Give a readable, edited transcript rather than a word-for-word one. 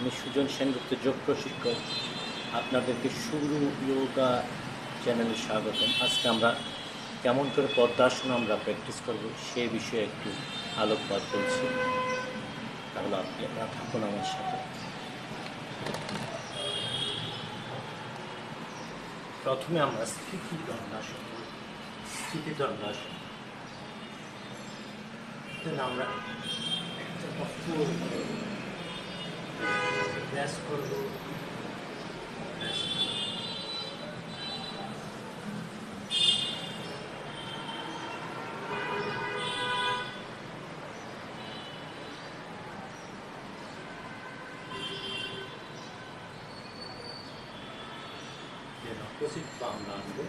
আমি সুজন সেনগুপ্ত যোগ প্রশিক্ষক। আপনাদেরকে শুরু যোগা চ্যানেলে স্বাগতম। আজকে আমরা কেমন করে পদ্মাসন আমরা প্র্যাকটিস করব সেই বিষয়ে একটু আলোকপাত করছি। তাহলে আপনারা থাকুন আমার সাথে। প্রথমে আমরা স্থিতি দণ্ডাসন করব। স্থিতি দণ্ডাসন আমরা একটা কঠোর ব্যাস করব। অপোজিট পা আমরা আনবো।